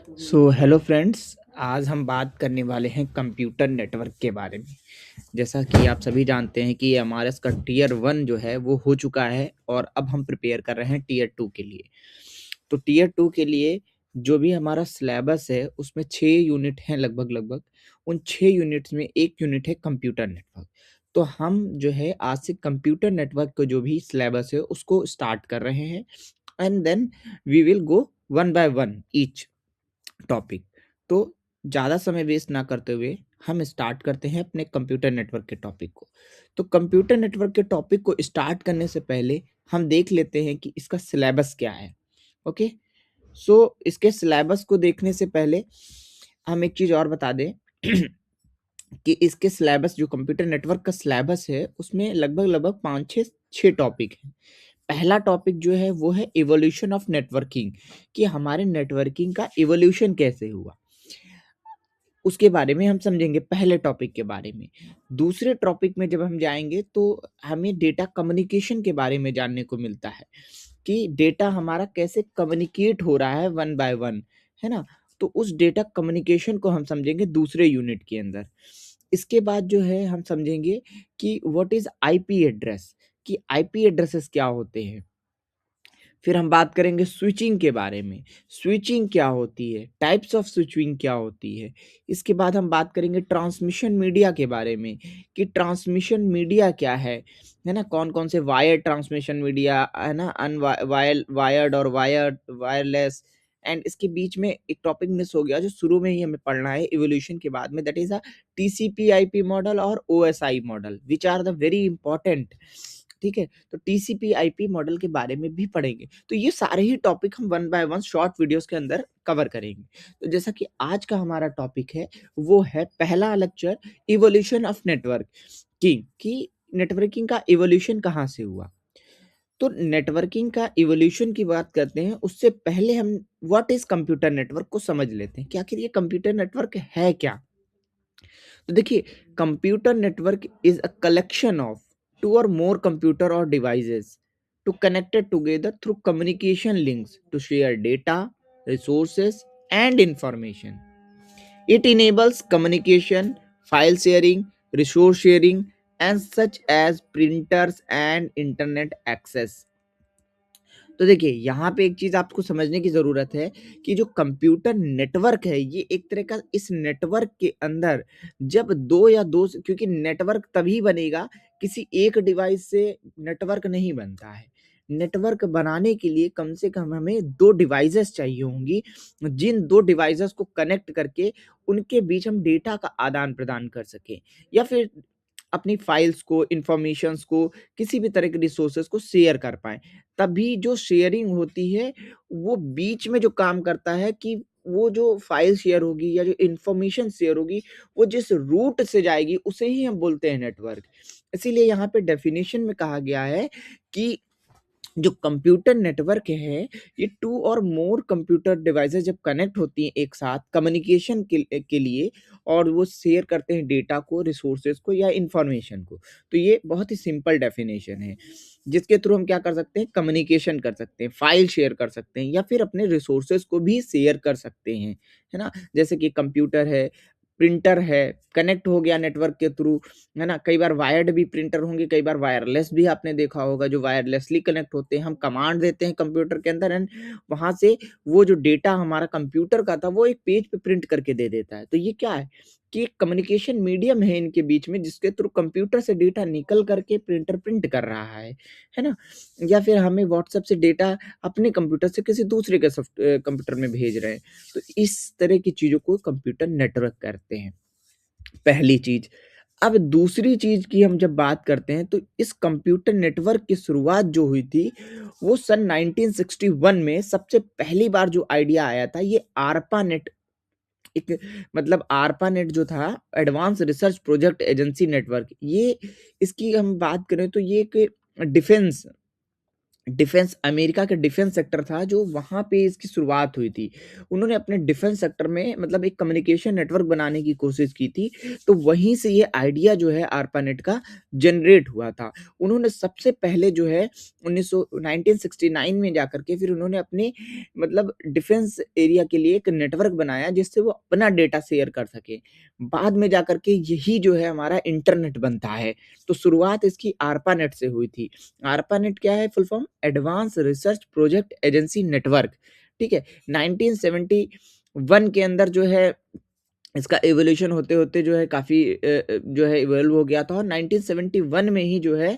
Hello friends. आज हम बात करने वाले हैं कंप्यूटर नेटवर्क के बारे में। जैसा कि आप सभी जानते हैं कि एमआरएस का टियर 1 जो है वो हो चुका है और अब हम प्रिपेयर कर रहे हैं टियर 2 के लिए। तो टियर 2 के लिए जो भी हमारा सिलेबस है उसमें 6 यूनिट हैं लगभग। उन 6 यूनिट्स में एक यूनिट है कंप्यूटर नेटवर्क। तो हम जो है आज से कंप्यूटर नेटवर्क का जो भी सिलेबस है उसको स्टार्ट कर रहे हैं and then we will go one by one each topic. तो ज़्यादा समय वेस्ट ना करते हुए हम स्टार्ट करते हैं अपने कंप्यूटर नेटवर्क के टॉपिक को। तो कंप्यूटर नेटवर्क के टॉपिक को स्टार्ट करने से पहले हम देख लेते हैं कि इसका सिलेबस क्या है। ओके, सो इसके सिलेबस को देखने से पहले हम एक चीज़ और बता दें कि इसके सिलेबस जो कंप्यूटर नेटवर्क का सिलेबस है उसमें लगभग 5 6 टॉपिक हैं। पहला टॉपिक जो है वो है इवोल्यूशन ऑफ नेटवर्किंग, कि हमारे नेटवर्किंग का इवोल्यूशन कैसे हुआ, उसके बारे में हम समझेंगे पहले टॉपिक के बारे में। दूसरे टॉपिक में जब हम जाएँगे तो हमें डेटा कम्युनिकेशन के बारे में जानने को मिलता है, कि डेटा हमारा कैसे कम्युनिकेट हो रहा है वन बाय वन, है ना? तो उस डेटा कम्युनिकेशन को हम समझेंगे दूसरे यूनिट के अंदर। इसके बाद जो है हम समझेंगे कि व्हाट इज़ आईपी एड्रेस, कि आईपी एड्रेसेस क्या होते हैं। फिर हम बात करेंगे स्विचिंग के बारे में, स्विचिंग क्या होती है, टाइप्स ऑफ स्विचिंग क्या होती है। इसके बाद हम बात करेंगे ट्रांसमिशन मीडिया के बारे में, कि ट्रांसमिशन मीडिया क्या है ना? कौन-कौन से वायर्ड ट्रांसमिशन मीडिया, है ना? वायर्ड और वायरलेस। एंड इसके बीच में एक टॉपिक मिस हो गया जो शुरू में ही हमें पढ़ना है इवोल्यूशन के बाद में, that is a TCP IP model और OSI model which are the very important. ठीक है? तो टीसीपी आईपी मॉडल के बारे में भी पढ़ेंगे। तो ये सारे ही टॉपिक हम one by one short videos के अंदर कवर करेंगे। तो जैसा कि आज का हमारा टॉपिक है वो है पहला लेक्चर, इवोल्यूशन ऑफ नेटवर्क, कि नेटवर्किंग का इवोल्यूशन कहाँ से हुआ। तो नेटवर्किंग का इवोल्यूशन की बात करते हैं उससे पहले हम व्हाट इज कंप्यूटर नेटवर्क को समझ लेते हैं कि आखिर ये कंप्यूटर नेटवर्क है क्या। तो देखिए, computer network is a collection of two or more computer or devices to connected together through communication links to share data, resources and information. It enables communication, file sharing, resource sharing and such as printers and internet access. तो देखिए, यहाँ पे एक चीज़ आपको समझने की ज़रूरत है कि जो कंप्यूटर नेटवर्क है, ये एक तरह का इस नेटवर्क के अंदर जब 2 या 2 से, क्योंकि नेटवर्क तभी बनेगा, किसी एक डिवाइस से नेटवर्क नहीं बनता है। नेटवर्क बनाने के लिए कम से कम हमें 2 डिवाइसेज़ चाहिए होंगी, जिन 2 डिवाइसेज़ को कनेक्ट करके उनके बीच हम डेटा का आदान-प्रदान कर सकें या फिर अपनी फाइल्स को, इन्फॉर्मेशंस को, किसी भी तरह के रिसोर्सेज़ को शेयर कर पाएँ। तभी जो शेयरिंग होती है, वो बीच में जो काम करता है कि वो जो फाइल शेयर होगी या जो इन्फॉर्मेशन शेयर होगी, वो जिस रूट से जाएगी, उसे ही हम बोलते हैं नेटवर्क। इसीलिए यहाँ पे डेफ़िनिशन में कहा गया है कि जो कंप्यूटर नेटवर्क है, ये 2 और मोर कंप्यूटर डिवाइसेज़ जब कनेक्ट होती हैं एक साथ कम्युनिकेशन के लिए और वो शेयर करते हैं डेटा को, रिसोर्सेज़ को या इन्फॉर्मेशन को। तो ये बहुत ही सिंपल डेफ़िनेशन है, जिसके थ्रू हम क्या कर सकते हैं, कम्युनिकेशन कर सकते हैं, फ़ाइल शेयर कर सकते हैं या फिर अपने रिसोर्सेज़ को भी शेयर कर सकते हैं, है ना? जैसे कि कंप्यूटर है, प्रिंटर है, कनेक्ट हो गया नेटवर्क के थ्रू, है ना? कई बार वायर्ड भी प्रिंटर होंगे, कई बार वायरलेस भी आपने देखा होगा जो वायरलेसली कनेक्ट होते हैं। हम कमांड देते हैं कंप्यूटर के अंदर एंड वहाँ से वो जो डेटा हमारा कंप्यूटर का था वो एक पेज पे प्रिंट करके दे देता है। तो ये क्या है कि एक कम्युनिकेशन मीडियम है इनके बीच में, जिसके थ्रू कंप्यूटर से डेटा निकल करके प्रिंटर प्रिंट कर रहा है ना? या फिर हमें व्हाट्सएप से डेटा अपने कंप्यूटर से किसी दूसरे के कंप्यूटर में भेज रहे हैं। तो इस तरह की चीज़ों को कंप्यूटर नेटवर्क कहते हैं, पहली चीज़। अब दूसरी चीज़ की हम जब बात करते हैं तो इस कंप्यूटर नेटवर्क की शुरुआत जो हुई थी, वो सन 1961 में सबसे पहली बार जो आइडिया आया था, ये आरपानेट, एक मतलब आरपानेट जो था, advance research project agency network, ये इसकी हम बात करें तो ये एक डिफेंस डिफेंस, अमेरिका का डिफेंस सेक्टर था जो वहाँ पे इसकी शुरुआत हुई थी। उन्होंने अपने डिफेंस सेक्टर में मतलब एक कम्युनिकेशन नेटवर्क बनाने की कोशिश की थी, तो वहीं से ये आइडिया जो है ARPANET का जनरेट हुआ था। उन्होंने सबसे पहले जो है 1969 में जाकर के फिर उन्होंने अपने मतलब डिफेंस एरिया के लिए एक नेटवर्क बनाया जिससे वो अपना डेटा शेयर कर सकें। बाद में जाकर के यही जो है हमारा इंटरनेट बनता है। तो शुरुआत इसकी ARPANET से हुई थी। ARPANET क्या है full form? Advance research project agency network, ठीक है। 1971 के अंदर जो है इसका इवोल्यूशन होते-होते जो है काफ़ी जो है इवॉल्व हो गया था और 1971 में ही जो है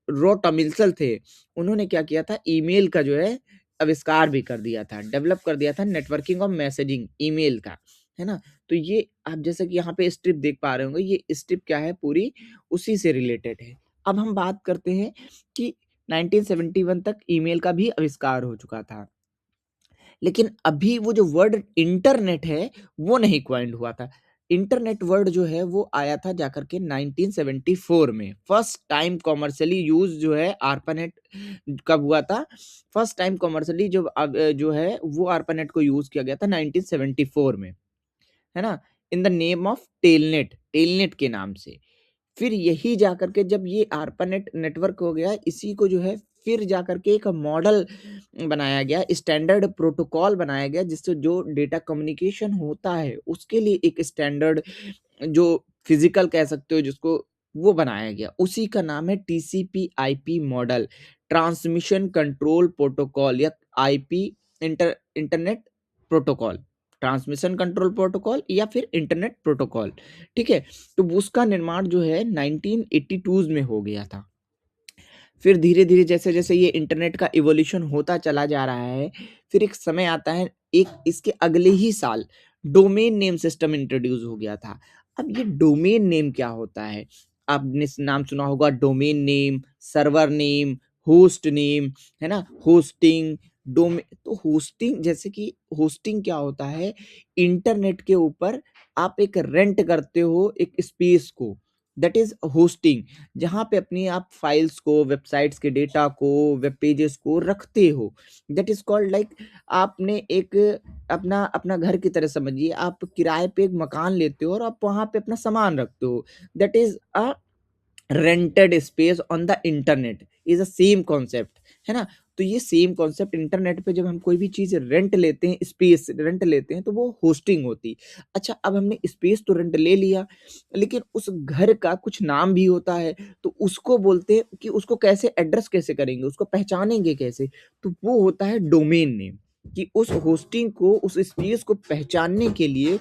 रो टॉमिल्सन थे, उन्होंने क्या किया था ईमेल का जो है आविष्कार भी कर दिया था, डेवलप कर दिया था नेटवर्किंग और मैसेजिंग ईमेल का, है ना? तो ये आप जैसे कि यहाँ पे स्ट्रिप देख पा रहे होंगे, ये स्ट्रिप क्या है पूरी उसी से रिलेटेड है। अब हम बात करते हैं कि 1971 तक ईमेल का भी आविष्कार हो चुका था। लेकिन अभी वो जो वर्ड इंटरनेट है, वो नहीं कॉइन्ड हुआ था। इंटरनेट वर्ड जो है वो आया था जाकर के 1974 में। फर्स्ट टाइम कमर्शियली यूज़ जो है ARPANET कब हुआ था? फर्स्ट टाइम कमर्शियली जो है वो ARPANET को यूज़ किया गया था 1974 में, है ना? In the name of telnet, telnet के नाम से। फिर यही जाकर के जब ये ARPANET नेटवर्क हो गया, इसी को जो है फिर जाकर के एक मॉडल बनाया गया, स्टैंडर्ड प्रोटोकॉल बनाया गया, जिससे जो डेटा कम्युनिकेशन होता है, उसके लिए एक स्टैंडर्ड जो फिज़िकल कह सकते हो जिसको, वो बनाया गया। उसी का नाम है TCP/IP model, transmission control protocol या IP internet protocol, transmission control protocol या फिर इंटरनेट प्रोटोकॉल, ठीक है? तो उसका निर्माण जो है 1982 में हो गया था। फिर धीरे-धीरे जैसे-जैसे ये इंटरनेट का इवोल्यूशन होता चला जा रहा है, फिर एक समय आता है, एक इसके अगले ही साल डोमेन नेम सिस्टम इंट्रोड्यूस हो गया था। अब ये डोमेन नेम क्या होता है? आपने नाम सुना होगा domain name, server name, host name, है ना? होस्टिंग, तो होस्टिंग जैसे कि होस्टिंग क्या होता है? इंटरनेट के ऊपर आप एक रेंट करते हो एक स्पेस को, दैट इज़ होस्टिंग। जहाँ पे अपनी आप फाइल्स को, वेबसाइट्स के डेटा को, वेब पेजेस को रखते हो। दैट इज़ कॉल्ड लाइक आपने एक अपना अपना घर की तरह समझिए, आप किराए पे एक मकान लेते हो और आप वहाँ पे अपना सामान रखते हो। That is a rented space on the internet is a same concept, है ना? तो ये सेम कॉन्सेप्ट इंटरनेट पे जब हम कोई भी चीज़ रेंट लेते हैं, स्पेस रेंट लेते हैं, तो वो होस्टिंग होती। अच्छा, अब हमने स्पेस तो रेंट ले लिया, लेकिन उस घर का कुछ नाम भी होता है, तो उसको बोलते हैं कि उसको कैसे एड्रेस कैसे करेंगे, उसको पहचानेंगे कैसे? तो वो होता है डोमेन नेम, कि उस होस्टिंग को, उस स्पेस को पहचानने के लिए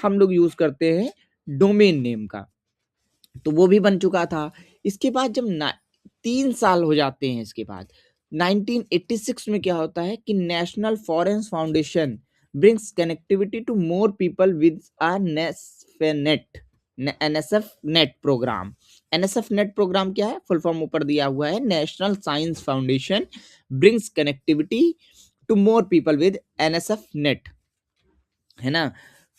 हम लोग यूज़ करते हैं डोमेन नेम का। तो वो भी बन चुका था। इसके बाद जब ना 3 साल हो जाते हैं इसके बाद, 1986 में क्या होता है कि नेशनल फॉरेंस foundation brings connectivity to more people with a नेसफेनेट NSF net programme. NSF net programme क्या है? फुल फॉर्म ऊपर दिया हुआ है, national science foundation brings connectivity to more people with NSF net, है ना?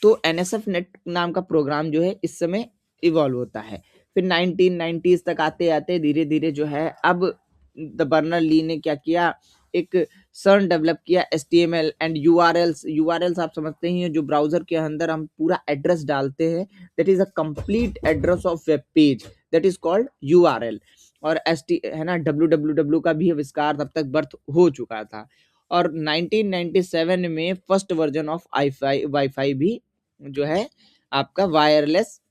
तो एनएसएफ नेट नाम का प्रोग्राम जो है इस समय इवॉल्व होता है। फिर 1990s तक आते-आते धीरे-धीरे जो है अब द बर्नर-ली ने क्या किया, एक सर्न डेवलप किया एचटीएमएल एंड यूआरएल्स। यूआरएल्स आप समझते ही हैं, जो ब्राउज़र के अंदर हम पूरा एड्रेस डालते हैं, that is a complete address of web page, that is called URL. और एचटी है ना, डब्ल्यूडब्ल्यूडब्ल्यू का भी आविष्कार तब तक बर्थ हो चुका था। और 1997 में फर्स्ट वर्जन ऑफ वाईफाई भी जो है आपका वायरलेस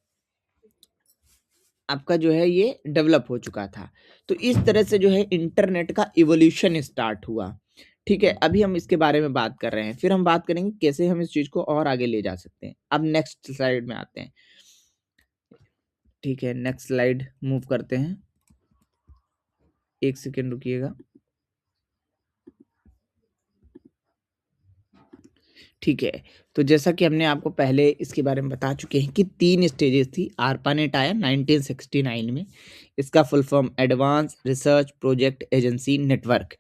आपका जो है ये डेवलप हो चुका था। तो इस तरह से जो है इंटरनेट का इवोल्यूशन स्टार्ट हुआ। ठीक है, अभी हम इसके बारे में बात कर रहे हैं। फिर हम बात करेंगे कैसे हम इस चीज़ को और आगे ले जा सकते हैं। अब नेक्स्ट स्लाइड में आते हैं। ठीक है, नेक्स्ट स्लाइड मूव करते हैं। 1 सेकंड रुकिएगा। ठीक है, तो जैसा कि हमने आपको पहले इसके बारे में बता चुके हैं कि 3 स्टेजेस थी। ARPANET आया 1969 में। इसका full form advance research project agency network.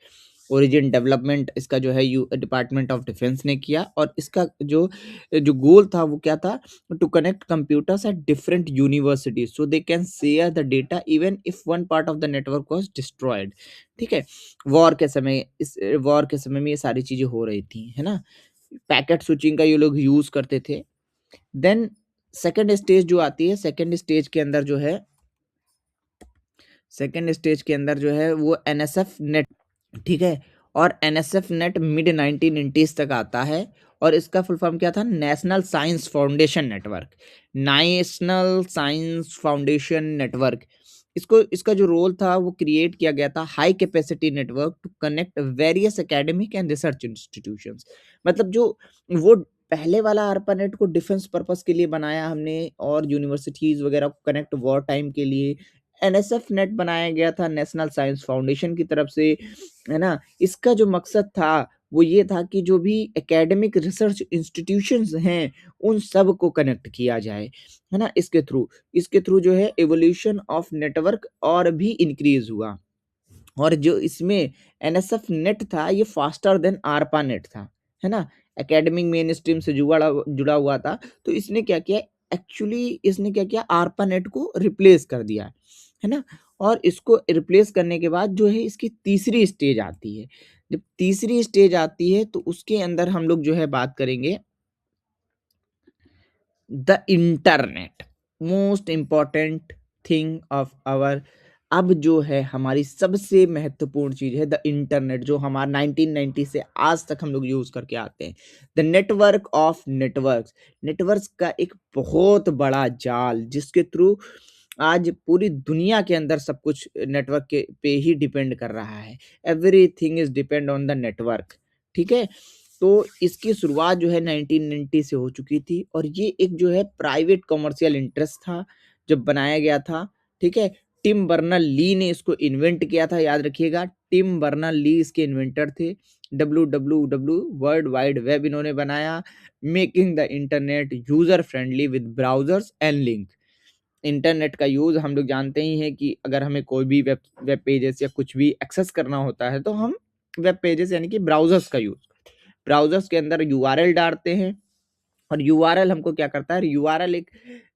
Origin development इसका जो है यू डिपार्टमेंट ऑफ डिफेंस ने किया, और इसका जो जो गोल था वो क्या था, to connect computers at different universities so they can share the data even if one part of the network was destroyed. ठीक है, वॉर के समय, इस वॉर के समय में ये सारी चीजें हो रही थी, है ना। पैकेट स्विचिंग का ये लोग यूज करते थे। देन सेकेंड स्टेज जो आती है, सेकेंड स्टेज के अंदर जो है, सेकेंड स्टेज के अंदर जो है वो एनएसएफ नेट। ठीक है, और एनएसएफ नेट मिड 1990s तक आता है, और इसका फुल फॉर्म क्या था, national science foundation network. National science foundation network, इसको इसका जो रोल था वो क्रिएट किया गया था, high capacity network to connect various academic and research institutions. मतलब जो वो पहले वाला ARPANET को डिफेंस पर्पस के लिए बनाया हमने, और यूनिवर्सिटीज वगैरह को कनेक्ट वॉर टाइम के लिए। एनएसएफ नेट बनाया गया था नेशनल साइंस फाउंडेशन की तरफ से, है ना। इसका जो मकसद था वो ये था कि जो भी एकेडमिक रिसर्च इंस्टीट्यूशंस हैं उन सब को कनेक्ट किया जाए, है ना। इसके थ्रू जो है एवोल्यूशन ऑफ नेटवर्क और भी इंक्रीज हुआ। और जो इसमें एनएसएफ नेट था ये फास्टर देन आरपा नेट था, है ना। एकेडमिक मेन स्ट्रीम से जुड़ा जुड़ा हुआ था। तो इसने क्या किया, एक्चुअली इसने क्या किया, आरपा नेट को रिप्लेस कर दिया, है ना। और इसको रिप्लेस करने के बाद जो है इसकी तीसरी स्टेज आती है। जब तीसरी स्टेज आती है तो उसके अंदर हम लोग जो है बात करेंगे the internet, most important thing of our. अब जो है हमारी सबसे महत्वपूर्ण चीज है द इंटरनेट, जो हमारा 1990 से आज तक हम लोग यूज करके आते हैं। The network of networks, networks का एक बहुत बड़ा जाल जिसके थ्रू आज पूरी दुनिया के अंदर सब कुछ नेटवर्क के पे ही डिपेंड कर रहा है। Everything is depend on the network. ठीक है, तो इसकी शुरुआत जो है 1990 से हो चुकी थी, और ये एक जो है प्राइवेट कमर्शियल इंटरेस्ट था जब बनाया गया था। ठीक है, टिम बर्नर ली ने इसको इन्वेंट किया था, याद रखिएगा, टिम बर्नर ली इसके इन्वेंटर थे। WWW वर्ल्ड वाइड वेब इन्होंने बनाया, making the internet user friendly with browsers and link. Internet का यूज हम लोग जानते ही हैं कि अगर हमें कोई भी वेब वेब पेजेस या कुछ भी एक्सेस करना होता है तो हम वेब पेजेस यानी कि ब्राउजर्स का यूज, ब्राउजर्स के अंदर यूआरएल डालते हैं, और यूआरएल हमको क्या करता है, यूआरएल एक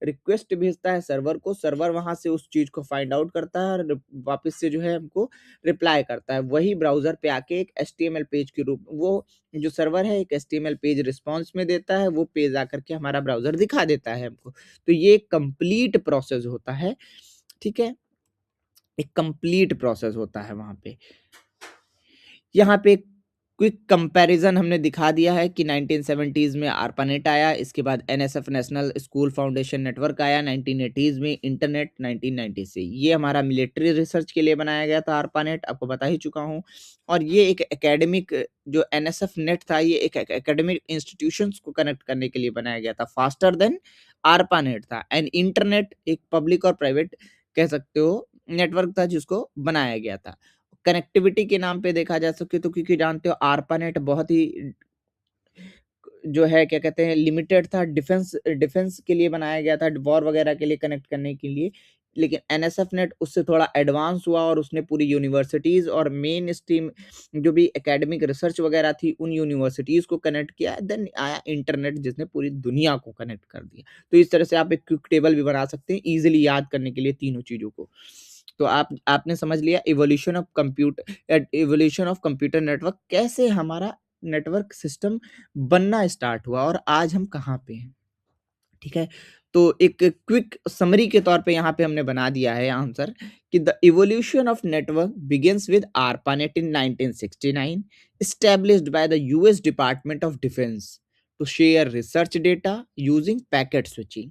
रिक्वेस्ट भेजता है सर्वर को, सर्वर वहां से उस चीज को फाइंड आउट करता है और वापस से जो है हमको रिप्लाई करता है। वही ब्राउजर पे आके एक एचटीएमएल पेज के रूप, वो जो सर्वर है एक एचटीएमएल पेज रिस्पॉन्स में देता है, वो पेज आकर के हमारा ब्राउजर दिखा देता है हमको। तो ये कंप्लीट प्रोसेस होता है। ठीक है, एक कंप्लीट प्रोसेस होता है वहां पे। यहाँ पे क्विक कंपैरिजन हमने दिखा दिया है कि 1970s में ARPANET आया, इसके बाद NSF national school foundation network आया, 1980s में इंटरनेट 1990 से। ये हमारा मिलिट्री रिसर्च के लिए बनाया गया था ARPANET, आपको बता ही चुका हूँ। और ये एक एकेडमिक, जो NSF नेट था ये एक एकेडमिक इंस्टीट्यूशंस को कनेक्ट करने के लिए बनाया गया था, फास्टर देन ARPANET था। एंड इंटरनेट एक पब्लिक और प्राइवेट कह सकते हो नेटवर्क था जिसको बनाया गया था। कनेक्टिविटी के नाम पे देखा जा सके तो, क्योंकि जानते हो ARPANET बहुत ही जो है क्या कहते हैं लिमिटेड था, डिफेंस डिफेंस के लिए बनाया गया था, वॉर वगैरह के लिए कनेक्ट करने के लिए। लेकिन एनएसएफ नेट उससे थोड़ा एडवांस हुआ और उसने पूरी यूनिवर्सिटीज और मेन स्ट्रीम जो भी एकेडमिक रिसर्च वगैरह थी उन यूनिवर्सिटीज को कनेक्ट किया। देन आया इंटरनेट जिसने पूरी दुनिया को कनेक्ट कर दिया। तो इस तरह से आप एक क्विक टेबल भी बना सकते हैं इजीली याद करने के लिए तीनों चीजों को। तो आपने समझ लिया इवोल्यूशन ऑफ कंप्यूटर नेटवर्क, कैसे हमारा नेटवर्क सिस्टम बनना स्टार्ट हुआ और आज हम कहाँ पे हैं। ठीक है, तो एक क्विक समरी के तौर पे यहाँ पे हमने बना दिया है आंसर कि the evolution of network begins with ARPANET in 1969, established by the US Department of Defense to share research data using packet switching।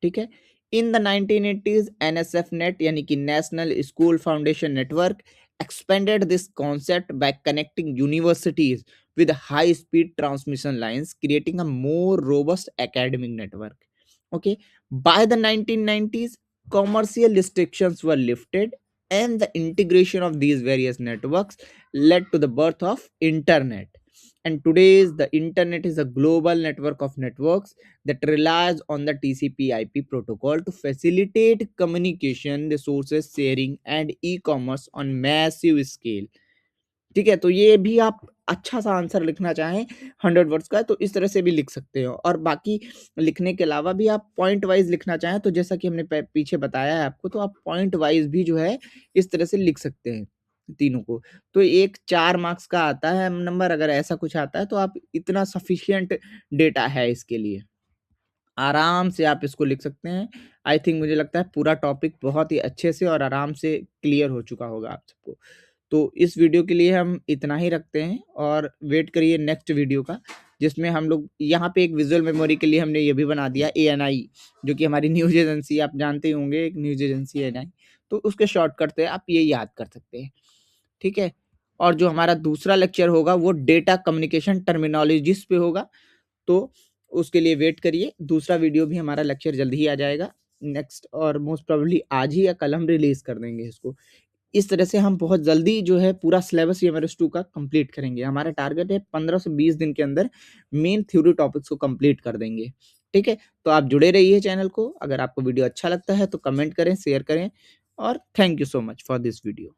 ठीक है, in the 1980s NSF net यानी कि national school foundation network expanded this concept by connecting universities with high speed transmission lines, creating a more robust academic network. Okay, by the 1990s commercial restrictions were lifted and the integration of these various networks led to the birth of internet. And today's the internet is a global network of networks that relies on the TCP/IP protocol to facilitate communication, resources sharing, and e-commerce on massive scale. ठीक है? तो ये भी आप अच्छा-सा answer लिखना चाहें 100 words का तो इस तरह से भी लिख सकते हो और बाकी लिखने के अलावा भी आप पॉइंट वाइज़ लिखना चाहें तो जैसा कि हमने प पीछे बताया है आपको तो आप पॉइंट वाइज़ भी जो है इस तरह से लिख सकते हैं, तीनों को। तो एक 4 मार्क्स का आता है नंबर अगर ऐसा कुछ आता है तो आप इतना सफिशिएंट डेटा है इसके लिए। आराम से आप इसको लिख सकते हैं। आई थिंक मुझे लगता है पूरा टॉपिक बहुत ही अच्छे से और आराम से क्लियर हो चुका होगा आप सबको। तो इस वीडियो के लिए हम इतना ही रखते हैं और वेट करिए नेक्स्ट वीडियो का, जिसमें हम लोग यहाँ पे एक विज़ुअल मेमोरी के लिए हमने ये भी बना दिया एएनआई, जो कि हमारी न्यूज़ एजेंसी आप जानते ही होंगे, एक न्यूज़ एजेंसी एएनआई। तो उसके शॉर्टकट से आप ये याद कर सकते हैं, ठीक है? और जो हमारा दूसरा लेक्चर होगा वो डेटा कम्युनिकेशन टर्मिनोलॉजीज़ पे होगा। तो उसके लिए वेट करिए, दूसरा वीडियो भी हमारा लेक्चर जल्द ही आ जाएगा। नेक्स्ट और मोस्ट प्रोबेबली आज ही या कल हम रिलीज़ कर देंगे इसको। इस तरह से हम बहुत जल्दी जो है पूरा सिलेबस यूएमआरएस 2 का कंप्लीट करेंगे। हमारा टारगेट है 15 से 20 दिन के अंदर मेन थ्योरी टॉपिक्स को कंप्लीट कर देंगे। ठीक है? तो आप जुड़े रहिए चैनल को। अगर आपको वीडियो अच्छा लगता है तो कमेंट करें, शेयर करें और thank you so much for this video.